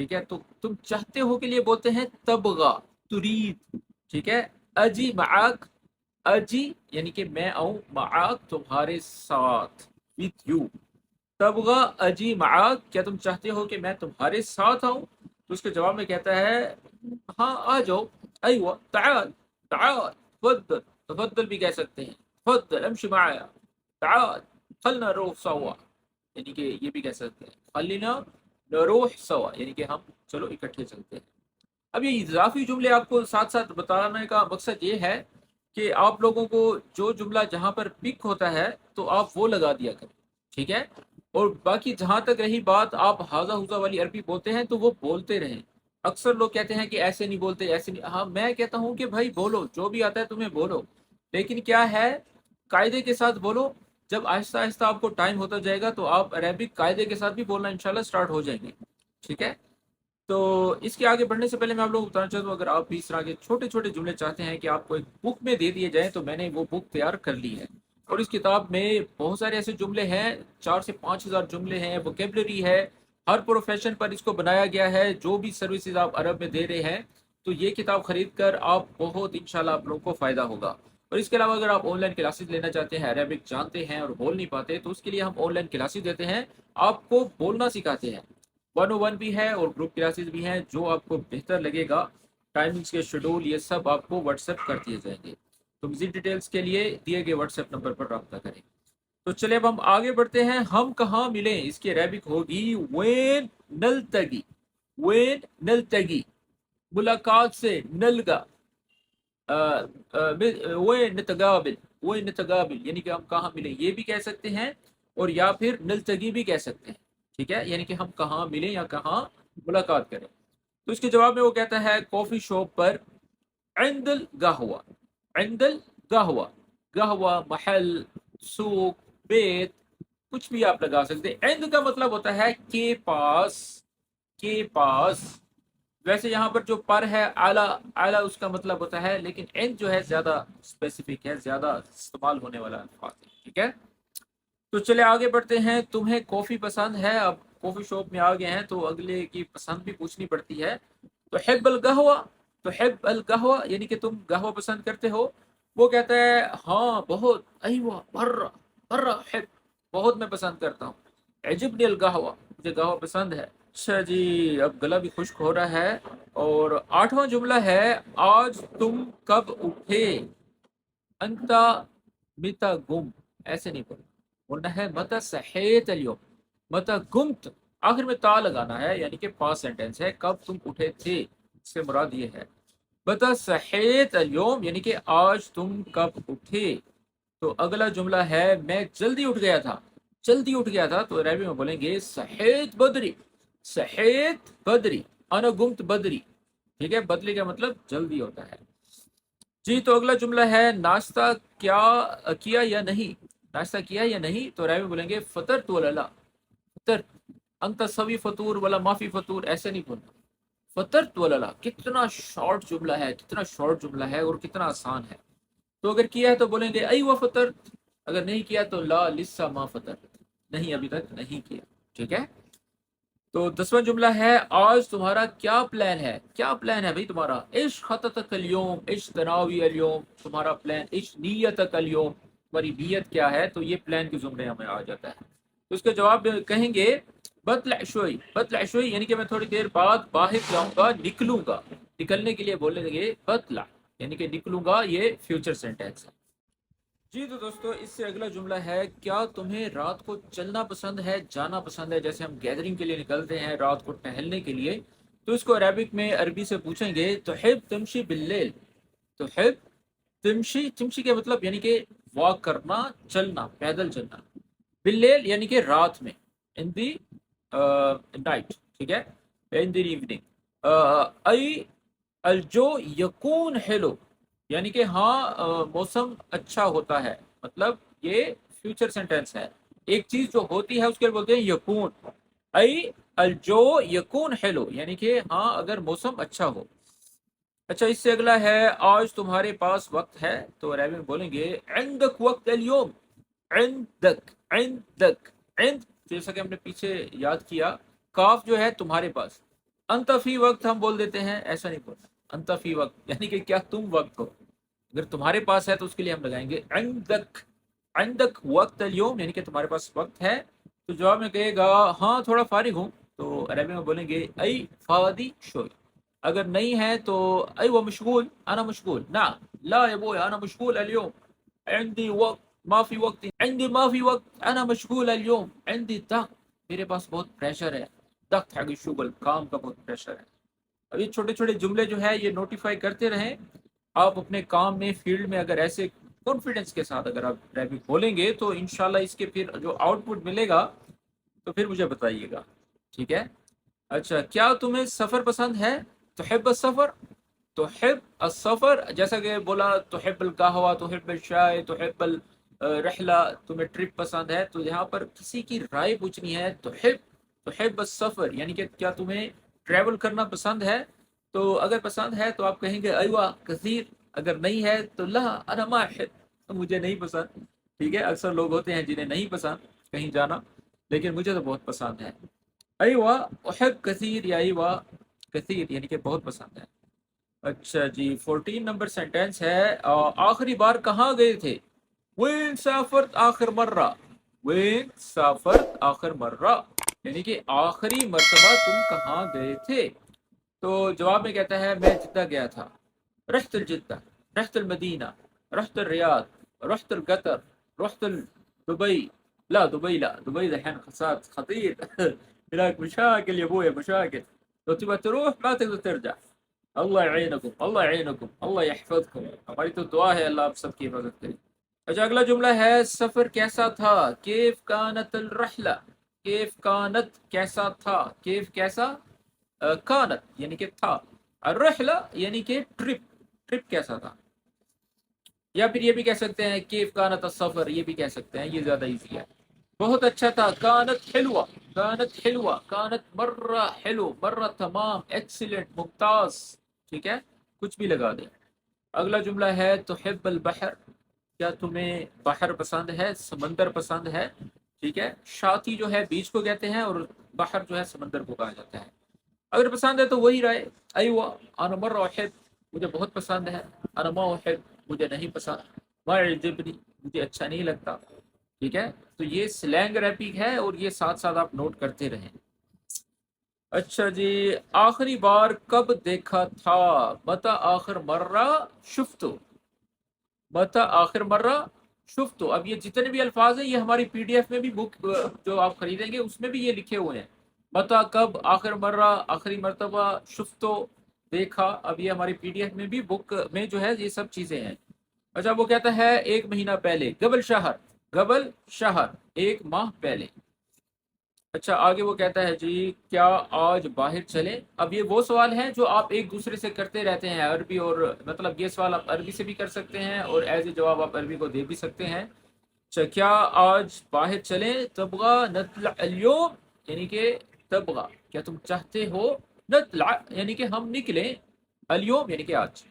ٹھیک ہے، تو تم چاہتے ہو کے لیے بولتے ہیں تبغا، ترید، ٹھیک ہے. اجی معاک، اجی یعنی کہ میں آؤں، معاک تمہارے ساتھ، وتھ یو. تبغا اجی معاک، کیا تم چاہتے ہو کہ میں تمہارے ساتھ آؤں؟ تو اس کے جواب میں کہتا ہے ہاں آ جاؤ، ایوہ تعال، تعال، تفضل، تفضل بھی کہہ سکتے ہیں، تفضل امشي معايا، تعال خلنا نروح سوا، یعنی کہ یہ بھی کہہ سکتے ہیں خلینا نروح سوا، یعنی کہ ہم چلو اکٹھے چلتے ہیں. اب یہ اضافی جملے آپ کو ساتھ ساتھ بتانے کا مقصد یہ ہے کہ آپ لوگوں کو جو جملہ جہاں پر پک ہوتا ہے تو آپ وہ لگا دیا کریں، ٹھیک ہے. اور باقی جہاں تک رہی بات آپ ہاضا ہوزا والی عربی بولتے ہیں تو وہ بولتے رہیں. اکثر لوگ کہتے ہیں کہ ایسے نہیں بولتے، ایسے نہیں. ہاں میں کہتا ہوں کہ بھائی بولو، جو بھی آتا ہے تمہیں بولو، لیکن کیا ہے قاعدے کے ساتھ بولو. جب آہستہ آہستہ آپ کو ٹائم ہوتا جائے گا تو آپ عربک قاعدے کے ساتھ بھی بولنا انشاءاللہ سٹارٹ ہو جائیں گے، ٹھیک ہے. تو اس کے آگے بڑھنے سے پہلے میں آپ لوگوں کو بتانا چاہتا ہوں، اگر آپ بھی اس طرح کے چھوٹے چھوٹے جملے چاہتے ہیں کہ آپ کو ایک بک میں دے دیے جائیں تو میں نے وہ بک تیار کر لی ہے. اور اس کتاب میں بہت سارے ایسے جملے ہیں، 4 سے 5 ہزار جملے ہیں، ووکیبلری ہے، ہر پروفیشن پر اس کو بنایا گیا ہے. جو بھی سروسز آپ عرب میں دے رہے ہیں تو یہ کتاب خرید کر آپ بہت انشاءاللہ آپ لوگوں کو فائدہ ہوگا. اور اس کے علاوہ اگر آپ آن لائن کلاسز لینا چاہتے ہیں، عربک جانتے ہیں اور بول نہیں پاتے، تو اس کے لیے ہم آن لائن کلاسز دیتے ہیں، آپ کو بولنا سکھاتے ہیں. 101 بھی ہے اور گروپ کلاسز بھی ہیں، جو آپ کو بہتر لگے گا. ٹائمنگز کے شیڈول یہ سب آپ کو واٹس ایپ کر دیے جائیں گے. تو مزید ڈیٹیلز کے لیے دیے گئے واٹس ایپ نمبر پر رابطہ کریں. تو چلے اب ہم آگے بڑھتے ہیں. ہم کہاں ملیں، اس کی عربک ہوگی وین نلتگی، وین نلتگی، ملاقات سے نلگا، وین نتقابل، وین نتقابل یعنی کہ ہم کہاں ملیں یہ بھی کہہ سکتے ہیں، اور یا پھر نلتگی بھی کہہ سکتے ہیں، ٹھیک ہے، یعنی کہ ہم کہاں ملیں یا کہاں ملاقات کریں. تو اس کے جواب میں وہ کہتا ہے کافی شاپ پر، عند القهوہ، عند القهوہ، قہوہ محل، سوق، بیت، کچھ بھی آپ لگا سکتے ہیں. عند کا مطلب ہوتا ہے کے پاس، کے پاس. ویسے یہاں پر جو پر ہے اعلیٰ، اعلیٰ اس کا مطلب ہوتا ہے، لیکن عند جو ہے زیادہ اسپیسیفک ہے، زیادہ استعمال ہونے والا الفاظ ہے، ٹھیک ہے. تو چلے آگے بڑھتے ہیں. تمہیں کافی پسند ہے، اب کافی شاپ میں آ گئے ہیں تو اگلے کی پسند بھی پوچھنی پڑتی ہے. تو حب القہوہ، تو حب القہوہ یعنی کہ تم قہوہ پسند کرتے ہو. وہ کہتا ہے ہاں بہت، ایوہ برا، برا حب، بہت میں پسند کرتا ہوں. عجبنی القہوہ، مجھے قہوہ پسند ہے. اچھا جی، اب گلا بھی خشک ہو رہا ہے. اور 8واں جملہ ہے آج تم کب اٹھے. انتا متا گم، ایسے نہیں بولنا، بولنا ہے متا صحیت اليوم، متا گمت، آخر میں تا لگانا ہے، یعنی کہ پاس سینٹینس ہے، کب تم اٹھے تھے، اس سے مراد یہ ہے. متا صحیت اليوم یعنی کہ آج تم کب اٹھے. تو اگلا جملہ ہے میں جلدی اٹھ گیا تھا، جلدی اٹھ گیا تھا. تو عربی میں بولیں گے صحیت بدری، صحیت بدری، انا گمت بدری، ٹھیک ہے. بدری کا مطلب جلدی ہوتا ہے. جی تو اگلا جملہ ہے ناشتہ کیا یا نہیں، ناشتہ کیا یا نہیں. تو عربی میں بولیں گے فطرت ولا لا، فطر، انت سوی فطور ولا مافی فطور، ایسے نہیں بولنا. فطرت ولا لا، کتنا شارٹ جملہ ہے، کتنا شارٹ جملہ ہے اور کتنا آسان ہے. تو اگر کیا ہے تو بولیں گے ایوہ فطرت، اگر نہیں کیا تو لا لسا ما فطرت، نہیں ابھی تک نہیں کیا، ٹھیک ہے. تو 10واں جملہ ہے آج تمہارا کیا پلان ہے. کیا پلان ہے بھائی تمہارا. ايش خططك اليوم، ايش تناوي اليوم، تمہارا پلان. ايش نیتك اليوم، تمہاری نیت کیا ہے. تو یہ پلان کے زمرے میں آ جاتا ہے. تو اس کے جواب میں کہیں گے بطلع شوي، بطلع شوي یعنی کہ میں تھوڑی دیر بعد باہر جاؤں گا، نکلوں گا. نکلنے کے لیے بولیں گے بطلع، یعنی کہ نکلوں گا، یہ فیوچر سینٹینس ہے. جی تو دوستو اس سے اگلا جملہ ہے کیا تمہیں رات کو چلنا پسند ہے، جانا پسند ہے. جیسے ہم گیدرنگ کے لیے نکلتے ہیں رات کو ٹہلنے کے لیے، تو اس کو عربک میں عربی سے پوچھیں گے تحب تمشی باللیل. تحب تمشی، تمشی کے مطلب یعنی کہ واک کرنا، چلنا، پیدل چلنا. باللیل یعنی کہ رات میں، ان دی نائٹ، ٹھیک ہے، ان دی ایوننگ. ای الجو یکون حلو، یعنی کہ ہاں موسم اچھا ہوتا ہے، مطلب یہ فیوچر سینٹینس ہے. ایک چیز جو ہوتی ہے اس کے لیے بولتے ہیں یکون. ای الجو یکون حلو یعنی کہ ہاں اگر موسم اچھا ہو. اچھا اس سے اگلا ہے آج تمہارے پاس وقت ہے. تو عربی میں بولیں گے عندک وقت اليوم، عندک، عندک، عند جیسا کہ ہم نے پیچھے یاد کیا، کاف جو ہے تمہارے پاس، انت فی وقت ہم بول دیتے ہیں، ایسا نہیں بولنا، انت فی وقت یعنی کہ کیا تم وقت ہو، اگر تمہارے پاس ہے تو اس کے لیے ہم لگائیں گے عندک، عندک وقت اليوم یعنی کہ تمہارے پاس وقت ہے، تو جواب میں کہے گا ہاں تھوڑا فارغ ہوں، تو عربی میں بولیں گے ای فادی شوی، اگر نہیں ہے تو ای وہ مشغول، انا مشغول، نعم لا يا ابوي انا مشغول اليوم، عندي وقت ما في وقت، عندي ما في وقت، انا مشغول اليوم، عندي ضغط، میرے پاس بہت پریشر ہے، ضغط حق الشغل، کام کا بہت پریشر ہے۔ اب یہ چھوٹے چھوٹے جملے جو ہے یہ نوٹیفائی کرتے رہیں، آپ اپنے کام میں فیلڈ میں اگر ایسے کانفیڈنس کے ساتھ اگر آپ عربی بولیں گے تو انشاءاللہ اس کے پھر جو آؤٹ پٹ ملے گا تو پھر مجھے بتائیے گا، ٹھیک ہے؟ اچھا، کیا تمہیں سفر پسند ہے؟ تحب السفر، تحب السفر، جیسا کہ بولا تحب القہوہ، تحب الشائے، تحب الرحلہ، تمہیں ٹرپ پسند ہے، تو یہاں پر کسی کی رائے پوچھنی ہے، تحب السفر یعنی کہ کیا تمہیں ٹریول کرنا پسند ہے؟ تو اگر پسند ہے تو آپ کہیں گے ایوہ کثیر، اگر نہیں ہے تو لا انا ما احب، مجھے نہیں پسند، ٹھیک ہے؟ اکثر لوگ ہوتے ہیں جنہیں نہیں پسند کہیں جانا، لیکن مجھے تو بہت پسند ہے، ایوہ احب کثیر یا ایوہ کثیر یعنی کہ بہت پسند ہے۔ اچھا جی، 14 نمبر سینٹینس ہے، آخری بار کہاں گئے تھے؟ وین سافرت آخر مرہ، وین سافرت آخر مرہ یعنی کہ آخری مرتبہ تم کہاں گئے تھے؟ تو جواب میں کہتا ہے میں جدہ گیا تھا، رحت الجدہ، رحت المدینہ، رحت الریاض، رحت القطر، رحت دبي، لا دبي لا، دبي دحين خطير هناك مشاكل يا ابويا مشاكل، لو تبغى تروح ما تقدر ترجع، اللہ يعينكم اللہ يعينكم اللہ يحفظكم، ہماری تو دعا ہے اللہ آپ سب کی حفاظت کرے۔ اچھا اگلا جملہ ہے سفر کیسا تھا، کیف کانت الرحلہ، کیف کانت کیسا تھا، کیف کیسا، کانت یعنی کہ تھا، الرحلہ یعنی کہ ٹرپ، ٹرپ کیسا تھا، یا پھر یہ بھی کہہ سکتے ہیں کیف کانت السفر، یہ بھی کہہ سکتے ہیں، یہ زیادہ ایزی ہے۔ بہت اچھا تھا، کانت حلوہ، کانت حلوہ، کانت مرہ حلو، مرہ تمام، ایکسیلنٹ، ممتاز، ٹھیک ہے؟ کچھ بھی لگا دیں۔ اگلا جملہ ہے تحب البحر، کیا تمہیں بحر پسند ہے، سمندر پسند ہے، ٹھیک ہے؟ شاطی جو ہے بیچ کو کہتے ہیں اور بحر جو ہے سمندر کو کہا جاتا ہے۔ اگر پسند ہے تو وہی رائے، ایوہ انا مرہ احب، مجھے بہت پسند ہے، انا ما احب، مجھے نہیں پسند، ما يعجبنی، مجھے اچھا نہیں لگتا، ٹھیک ہے؟ تو یہ سلینگ ریپنگ ہے اور یہ ساتھ ساتھ آپ نوٹ کرتے رہیں۔ اچھا جی، آخری بار کب دیکھا تھا، متى آخر مرہ شفتو، متى آخر مرہ شفتو، اب یہ جتنے بھی الفاظ ہیں یہ ہماری پی ڈی ایف میں بھی بک جو آپ خریدیں گے اس میں بھی یہ لکھے ہوئے ہیں، متى کب، آخر مرہ آخری مرتبہ، شفتو دیکھا، اب یہ ہماری پی ڈی ایف میں بھی بک میں جو ہے یہ سب چیزیں ہیں۔ اچھا وہ کہتا ہے ایک مہینہ پہلے، قبل شہر، قبل شہر ایک ماہ پہلے۔ اچھا آگے وہ کہتا ہے جی کیا آج باہر چلیں، اب یہ وہ سوال ہیں جو آپ ایک دوسرے سے کرتے رہتے ہیں عربی، اور مطلب یہ سوال آپ عربی سے بھی کر سکتے ہیں اور ایز اے جواب آپ عربی کو دے بھی سکتے ہیں۔ اچھا کیا آج باہر چلیں، تبغى نطلع اليوم یعنی کہ تبغى کیا تم چاہتے ہو، نطلع یعنی کہ ہم نکلیں، اليوم یعنی کہ آج۔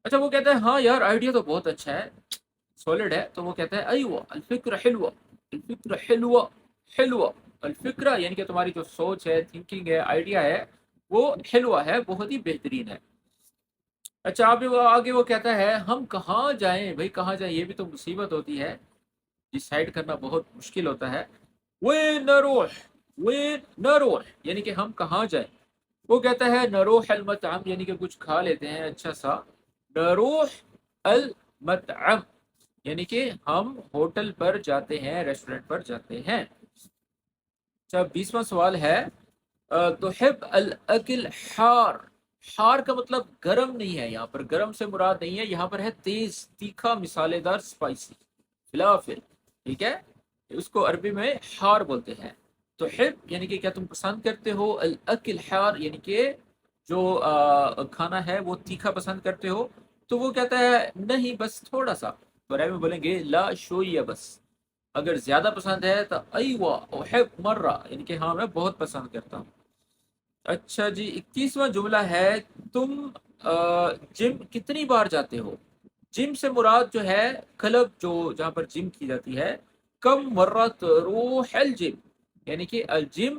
اچھا وہ کہتا ہے ہاں یار آئیڈیا تو بہت اچھا ہے، سولڈ ہے، تو وہ کہتا ہے ایوہ الفکر حلوہ، الفکر حلوہ، حلوہ الفکرہ یعنی کہ تمہاری جو سوچ ہے، تھنکنگ ہے، آئیڈیا ہے، وہ حلوہ ہے، بہت ہی بہترین ہے۔ اچھا اب وہ آگے وہ کہتا ہے ہم کہاں جائیں، بھئی کہاں جائیں، یہ بھی تو مصیبت ہوتی ہے، ڈیسائیڈ کرنا بہت مشکل ہوتا ہے۔ وین نروح، وین نروح یعنی کہ ہم کہاں جائیں، وہ کہتا ہے نروح المطعم یعنی کہ کچھ کھا لیتے ہیں اچھا سا، نروح المطعم یعنی کہ ہم ہوٹل پر جاتے ہیں، ریسٹورنٹ پر جاتے ہیں۔ اچھا 20واں سوال ہے تحب الاکل حار، حار کا مطلب گرم نہیں ہے، یہاں پر گرم سے مراد نہیں ہے، یہاں پر ہے تیز، تیکھا، مسالے دار، سپائسی، فلافل، ٹھیک ہے؟ اس کو عربی میں حار بولتے ہیں۔ تحب یعنی کہ کیا تم پسند کرتے ہو، الاکل حار یعنی کہ جو کھانا ہے وہ تیکھا پسند کرتے ہو، تو وہ کہتا ہے نہیں بس تھوڑا سا، تو عربی میں بولیں گے لا شویہ بس، اگر زیادہ پسند ہے تو ایوہ احب مرہ یعنی کہ ہاں میں بہت پسند کرتا ہوں۔ اچھا جی 21واں جملہ ہے تم جم کتنی بار جاتے ہو، جم سے مراد جو ہے کلب جو جہاں پر جم کی جاتی ہے، کم مرہ تروح الجم یعنی کہ الجم